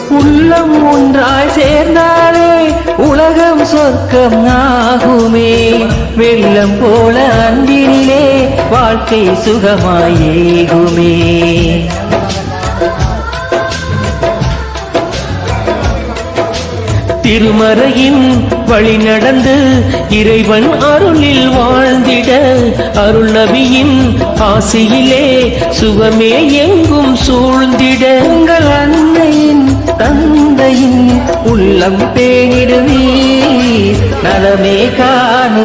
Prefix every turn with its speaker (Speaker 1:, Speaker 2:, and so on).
Speaker 1: உள்ளம் ஒன்றாய் சேர்ந்தாலே உலகம் சொர்க்கம் ஆகுமே. வெள்ளம் போல அன்பினிலே வாழ்க்கை சுகமாயேகுமே. திருமறையின் வழி நடந்து இறைவன் அருளில் வாழ்ந்திட அருள் நபியின் ஆசியிலே சுகமே எங்கும் சூழ்ந்திட உங்கள் அன்னையின் தந்தையின் உள்ளம் பேணிடுவீர் நலமே காணு